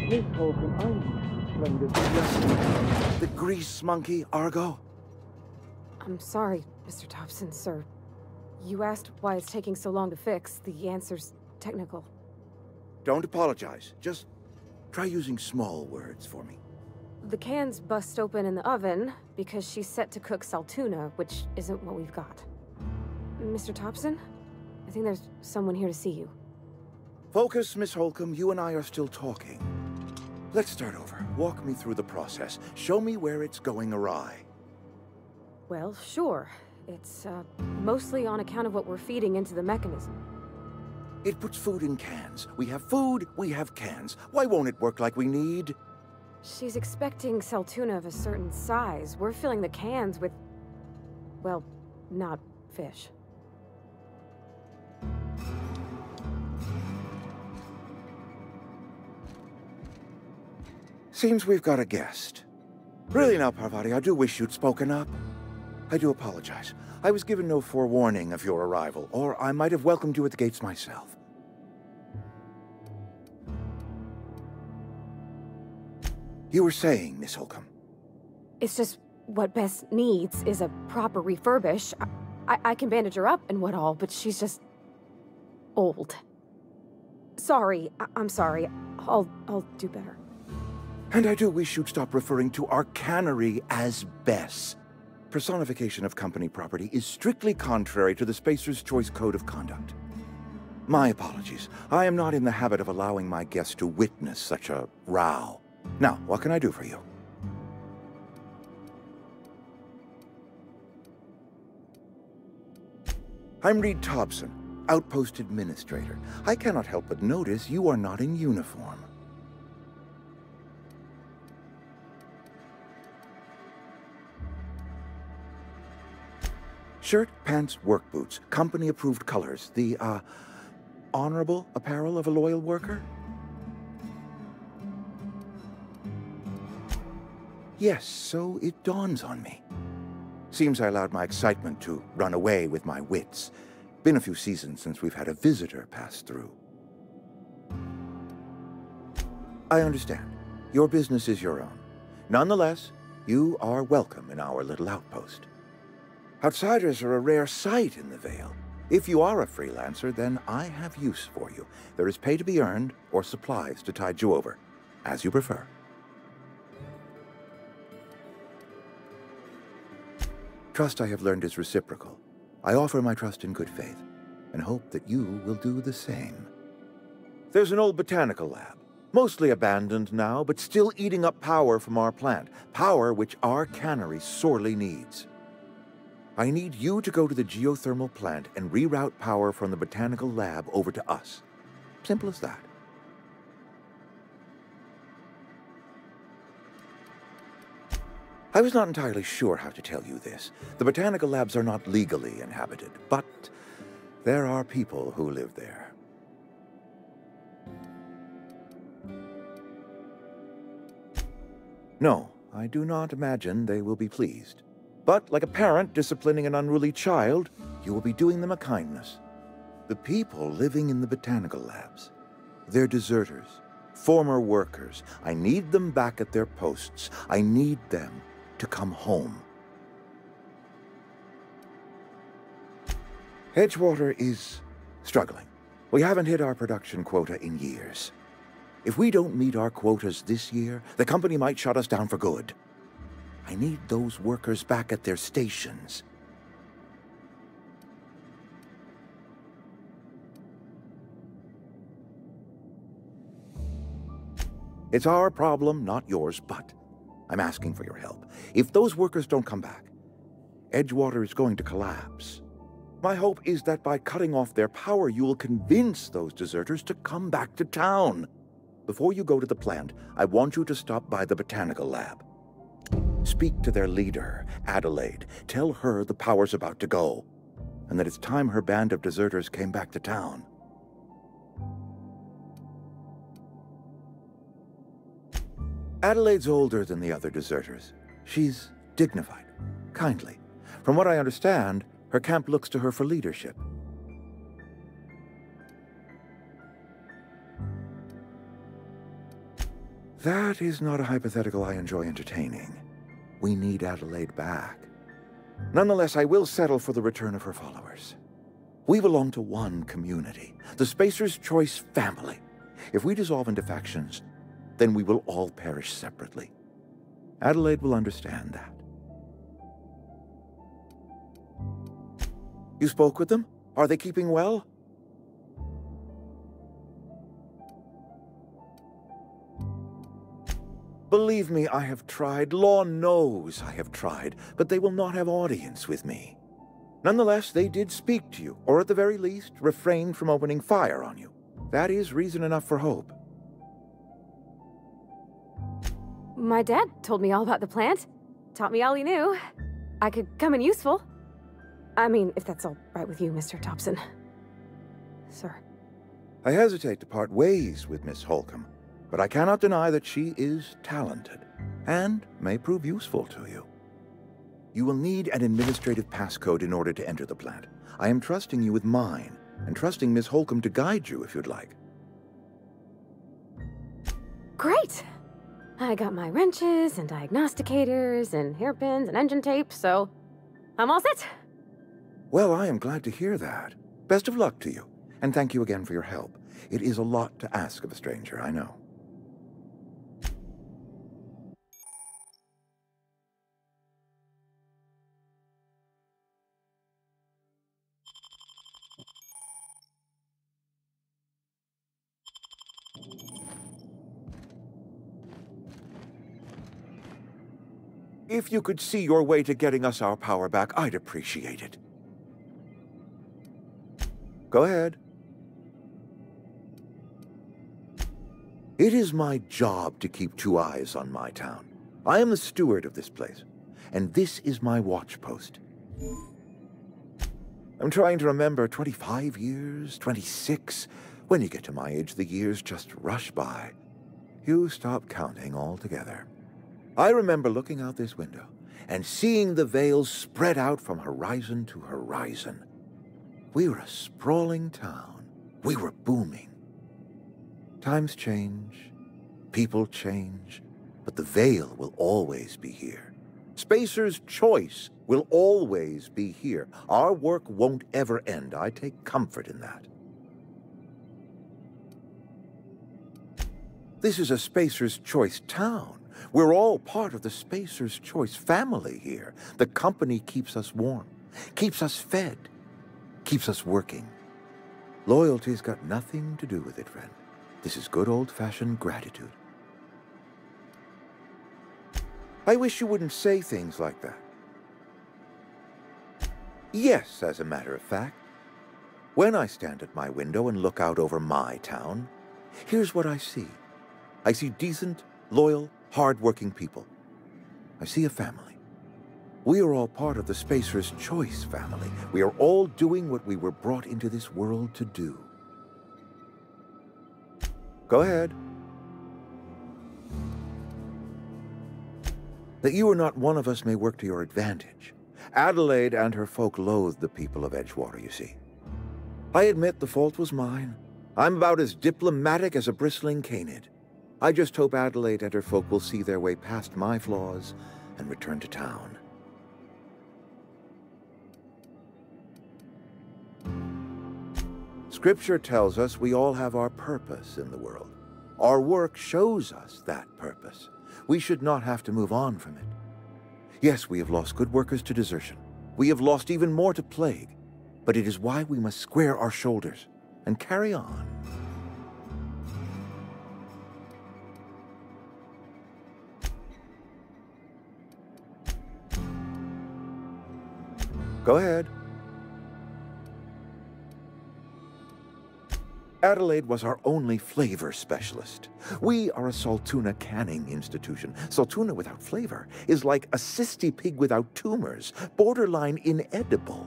Miss Holcomb, I'm splendid. The grease monkey, Argo? I'm sorry, Mr. Thompson, sir. You asked why it's taking so long to fix. The answer's technical. Don't apologize. Just try using small words for me. The cans bust open in the oven because she's set to cook saltuna, which isn't what we've got. Mr. Thompson? I think there's someone here to see you. Focus, Miss Holcomb. You and I are still talking. Let's start over. Walk me through the process. Show me where it's going awry. Well, sure. It's, mostly on account of what we're feeding into the mechanism. It puts food in cans. We have food, we have cans. Why won't it work like we need? She's expecting saltuna of a certain size. We're filling the cans with, well, not fish. Seems we've got a guest. Really now, Parvati, I do wish you'd spoken up. I do apologize. I was given no forewarning of your arrival, or I might have welcomed you at the gates myself. You were saying, Miss Holcomb. It's just what Bess needs is a proper refurbish. I can bandage her up and what all, but she's just old. Sorry, I'm sorry. I'll do better. And I do wish you'd stop referring to our cannery as Bess. Personification of company property is strictly contrary to the Spacer's Choice Code of Conduct. My apologies. I am not in the habit of allowing my guests to witness such a row. Now, what can I do for you? I'm Reed Thompson, Outpost Administrator. I cannot help but notice you are not in uniform. Shirt, pants, work boots, company-approved colors. The, honorable apparel of a loyal worker? Yes, so it dawns on me. Seems I allowed my excitement to run away with my wits. Been a few seasons since we've had a visitor pass through. I understand. Your business is your own. Nonetheless, you are welcome in our little outpost. Outsiders are a rare sight in the Vale. If you are a freelancer, then I have use for you. There is pay to be earned, or supplies to tide you over, as you prefer. Trust, I have learned, is reciprocal. I offer my trust in good faith, and hope that you will do the same. There's an old botanical lab, mostly abandoned now, but still eating up power from our plant, power which our cannery sorely needs. I need you to go to the geothermal plant and reroute power from the botanical lab over to us. Simple as that. I was not entirely sure how to tell you this. The botanical labs are not legally inhabited, but there are people who live there. No, I do not imagine they will be pleased. But like a parent disciplining an unruly child, you will be doing them a kindness. The people living in the botanical labs, they're deserters, former workers. I need them back at their posts. I need them to come home. Edgewater is struggling. We haven't hit our production quota in years. If we don't meet our quotas this year, the company might shut us down for good. I need those workers back at their stations. It's our problem, not yours, but I'm asking for your help. If those workers don't come back, Edgewater is going to collapse. My hope is that by cutting off their power, you will convince those deserters to come back to town. Before you go to the plant, I want you to stop by the botanical lab. Speak to their leader, Adelaide. Tell her the power's about to go, and that it's time her band of deserters came back to town. Adelaide's older than the other deserters. She's dignified, kindly. From what I understand, her camp looks to her for leadership. That is not a hypothetical I enjoy entertaining. We need Adelaide back. Nonetheless, I will settle for the return of her followers. We belong to one community, the Spacer's Choice family. If we dissolve into factions, then we will all perish separately. Adelaide will understand that. You spoke with them? Are they keeping well? Believe me, I have tried. Law knows I have tried, but they will not have audience with me. Nonetheless, they did speak to you, or at the very least, refrain from opening fire on you. That is reason enough for hope. My dad told me all about the plant. Taught me all he knew. I could come in useful. I mean, if that's all right with you, Mr. Thompson. Sir. I hesitate to part ways with Miss Holcomb, but I cannot deny that she is talented, and may prove useful to you. You will need an administrative passcode in order to enter the plant. I am trusting you with mine, and trusting Miss Holcomb to guide you if you'd like. Great! I got my wrenches and diagnosticators and hairpins and engine tape, so I'm all set. Well, I am glad to hear that. Best of luck to you, and thank you again for your help. It is a lot to ask of a stranger, I know. If you could see your way to getting us our power back, I'd appreciate it. Go ahead. It is my job to keep two eyes on my town. I am the steward of this place, and this is my watch post. I'm trying to remember 25 years, 26. When you get to my age, the years just rush by. You stop counting altogether. I remember looking out this window and seeing the veils spread out from horizon to horizon. We were a sprawling town. We were booming. Times change, people change, but the veil will always be here. Spacer's Choice will always be here. Our work won't ever end. I take comfort in that. This is a Spacer's Choice town. We're all part of the Spacer's Choice family here. The company keeps us warm, keeps us fed, keeps us working. Loyalty's got nothing to do with it, friend. This is good old-fashioned gratitude. I wish you wouldn't say things like that. Yes, as a matter of fact. When I stand at my window and look out over my town, here's what I see. I see decent, loyal, hard-working people. I see a family. We are all part of the Spacer's Choice family. We are all doing what we were brought into this world to do. Go ahead. That you are not one of us may work to your advantage. Adelaide and her folk loathe the people of Edgewater, you see. I admit the fault was mine. I'm about as diplomatic as a bristling canid. I just hope Adelaide and her folk will see their way past my flaws and return to town. Scripture tells us we all have our purpose in the world. Our work shows us that purpose. We should not have to move on from it. Yes, we have lost good workers to desertion. We have lost even more to plague. But it is why we must square our shoulders and carry on. Go ahead. Adelaide was our only flavor specialist. We are a Saltuna canning institution. Saltuna without flavor is like a cysty pig without tumors, borderline inedible.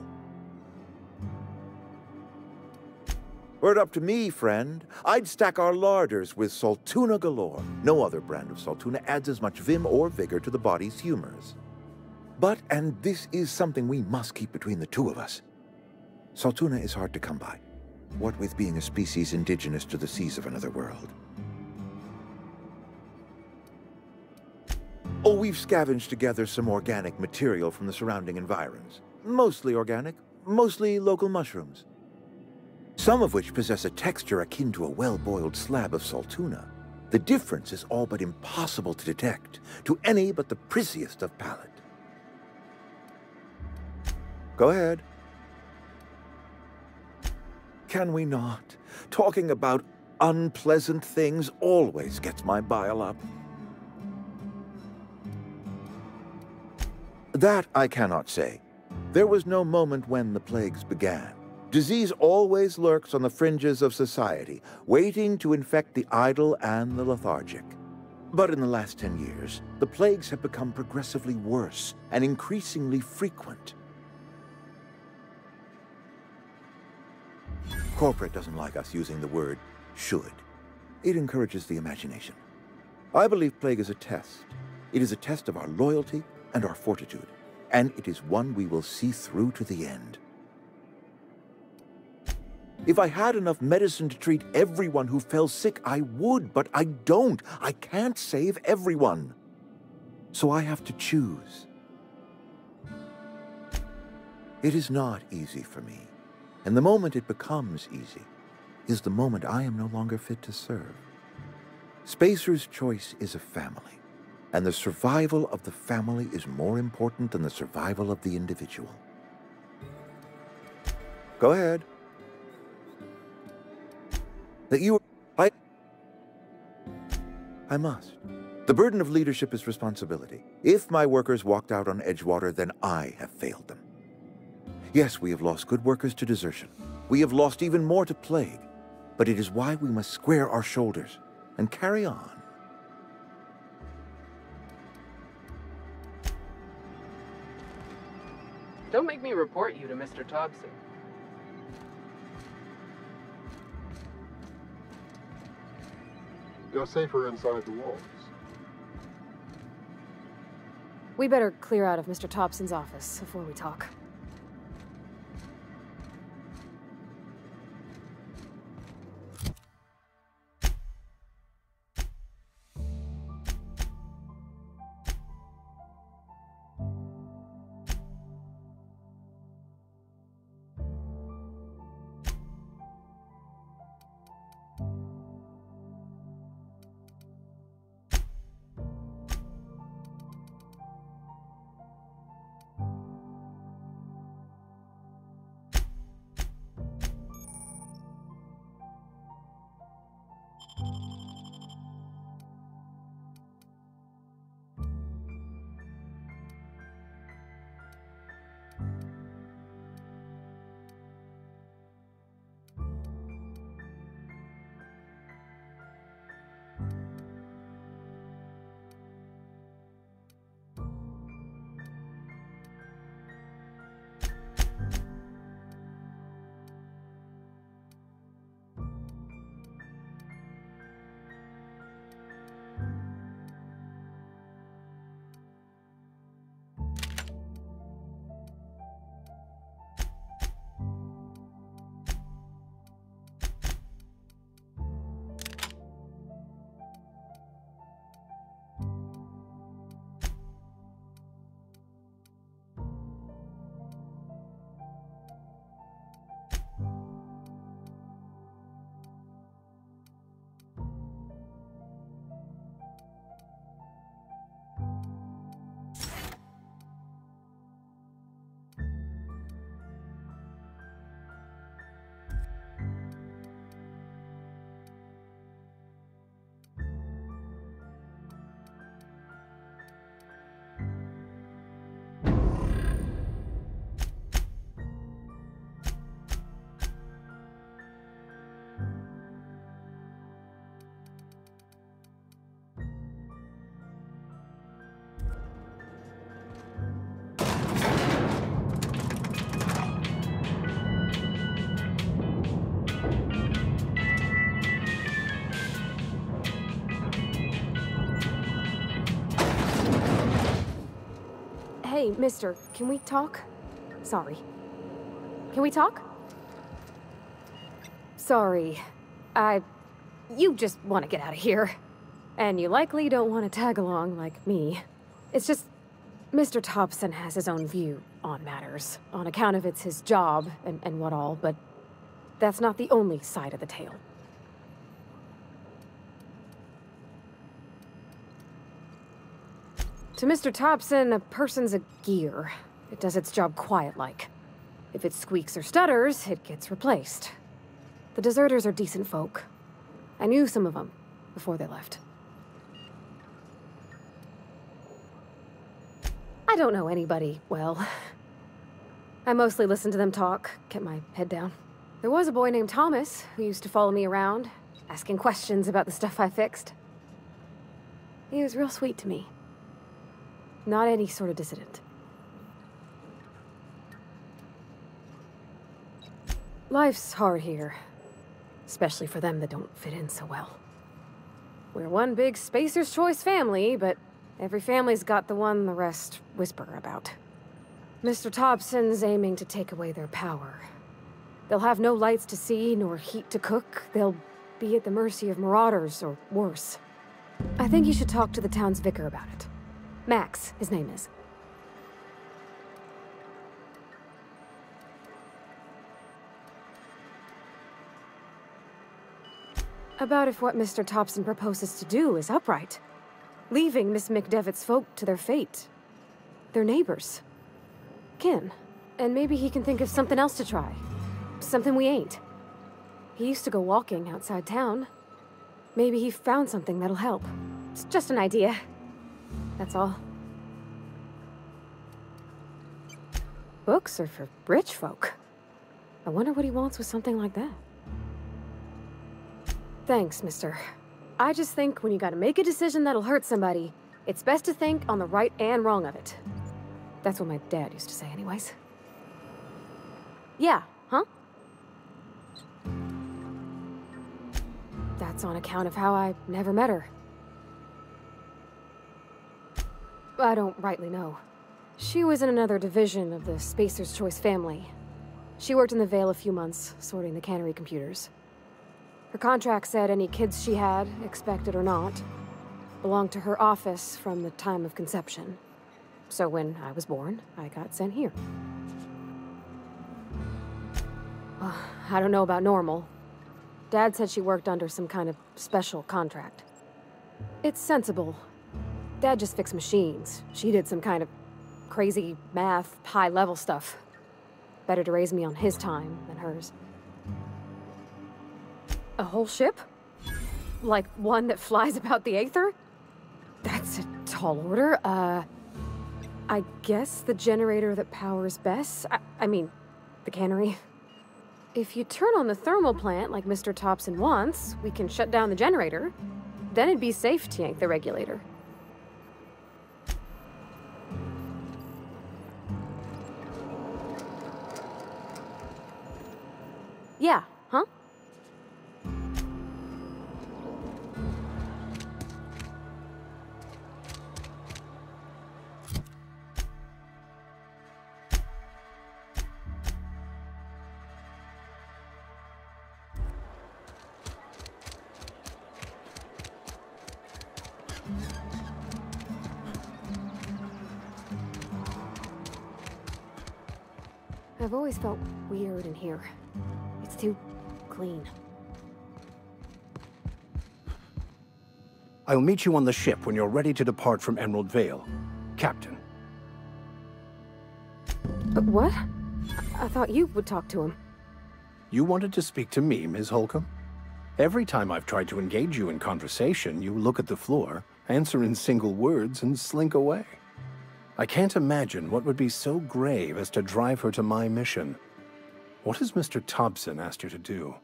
Were it up to me, friend, I'd stack our larders with Saltuna galore. No other brand of Saltuna adds as much vim or vigor to the body's humors. But, and this is something we must keep between the two of us, Saltuna is hard to come by. What with being a species indigenous to the seas of another world. Oh, we've scavenged together some organic material from the surrounding environs. Mostly organic, mostly local mushrooms. Some of which possess a texture akin to a well-boiled slab of salt tuna. The difference is all but impossible to detect to any but the prissiest of palate. Go ahead. Can we not? Talking about unpleasant things always gets my bile up. That I cannot say. There was no moment when the plagues began. Disease always lurks on the fringes of society, waiting to infect the idle and the lethargic. But in the last 10 years, the plagues have become progressively worse and increasingly frequent. Corporate doesn't like us using the word should. It encourages the imagination. I believe plague is a test. It is a test of our loyalty and our fortitude, and it is one we will see through to the end. If I had enough medicine to treat everyone who fell sick, I would, but I don't. I can't save everyone. So I have to choose. It is not easy for me, and the moment it becomes easy is the moment I am no longer fit to serve. Spacer's choice is a family, and the survival of the family is more important than the survival of the individual. Go ahead. I must. The burden of leadership is responsibility. If my workers walked out on Edgewater, then I have failed them. Yes, we have lost good workers to desertion. We have lost even more to plague. But it is why we must square our shoulders and carry on. Don't make me report you to Mr. Thompson. You're safer inside the walls. We better clear out of Mr. Thompson's office before we talk. Hey, mister, can we talk? Sorry. Can we talk? Sorry. You just want to get out of here. And you likely don't want to tag along like me. It's just, Mr. Thompson has his own view on matters, on account of it's his job and what all, but that's not the only side of the tale. To Mr. Thompson, a person's a gear. It does its job quiet-like. If it squeaks or stutters, it gets replaced. The deserters are decent folk. I knew some of them before they left. I don't know anybody well. I mostly listen to them talk, kept my head down. There was a boy named Thomas who used to follow me around, asking questions about the stuff I fixed. He was real sweet to me. Not any sort of dissident. Life's hard here. Especially for them that don't fit in so well. We're one big Spacer's Choice family, but every family's got the one the rest whisper about. Mr. Thompson's aiming to take away their power. They'll have no lights to see, nor heat to cook. They'll be at the mercy of marauders, or worse. I think you should talk to the town's vicar about it. Max, his name is. About if what Mr. Thompson proposes to do is upright. Leaving Miss McDevitt's folk to their fate. Their neighbors. Kin. And maybe he can think of something else to try. Something we ain't. He used to go walking outside town. Maybe he found something that'll help. It's just an idea. That's all. Books are for rich folk. I wonder what he wants with something like that. Thanks, mister. I just think when you gotta make a decision that'll hurt somebody, it's best to think on the right and wrong of it. That's what my dad used to say anyways. Yeah, huh? That's on account of how I never met her. I don't rightly know. She was in another division of the Spacer's Choice family. She worked in the Vale a few months, sorting the cannery computers. Her contract said any kids she had, expected or not, belonged to her office from the time of conception. So when I was born, I got sent here. Well, I don't know about normal. Dad said she worked under some kind of special contract. It's sensible. Dad just fixed machines. She did some kind of crazy math, high-level stuff. Better to raise me on his time than hers. A whole ship? Like one that flies about the Aether? That's a tall order. I guess the generator that powers Bess? I mean, the cannery. If you turn on the thermal plant like Mr. Thompson wants, we can shut down the generator. Then it'd be safe to yank the regulator. Yeah, huh? I've always felt weird in here. It's too clean. I'll meet you on the ship when you're ready to depart from Emerald Vale, Captain. But what? I thought you would talk to him. You wanted to speak to me, Ms. Holcomb? Every time I've tried to engage you in conversation, you look at the floor, answer in single words, and slink away. I can't imagine what would be so grave as to drive her to my mission. What has Mr. Thompson asked you to do?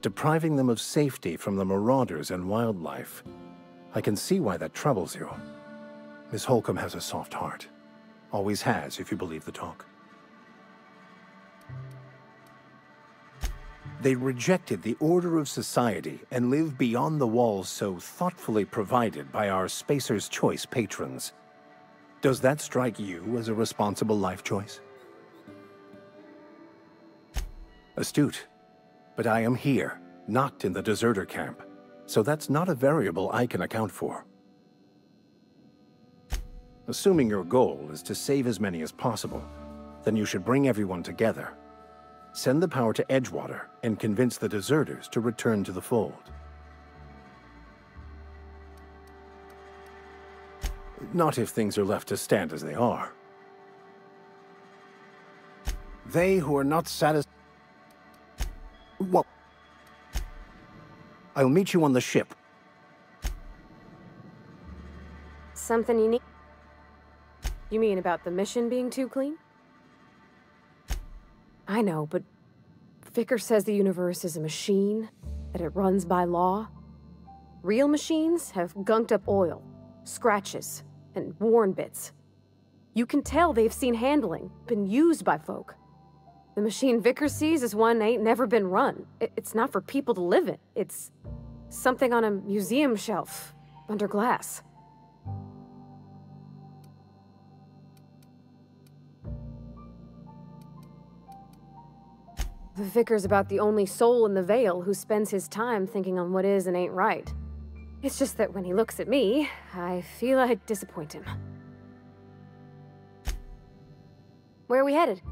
Depriving them of safety from the marauders and wildlife. I can see why that troubles you. Miss Holcomb has a soft heart. Always has, if you believe the talk. They rejected the order of society and live beyond the walls so thoughtfully provided by our Spacer's Choice patrons. Does that strike you as a responsible life choice? Astute. But I am here, not in the deserter camp. so that's not a variable I can account for. Assuming your goal is to save as many as possible, then you should bring everyone together. Send the power to Edgewater and convince the deserters to return to the fold. Not if things are left to stand as they are. They who are not satisfied... Well... I'll meet you on the ship. Something you need? You mean about the mission being too clean? I know, but Vicker says the universe is a machine, that it runs by law. Real machines have gunked up oil, scratches, and worn bits. You can tell they've seen handling, been used by folk. The machine Vicker sees is one ain't never been run. It's not for people to live in. It's something on a museum shelf, under glass. The Vicar's about the only soul in the Vale who spends his time thinking on what is and ain't right. It's just that when he looks at me, I feel I'd disappoint him. Where are we headed?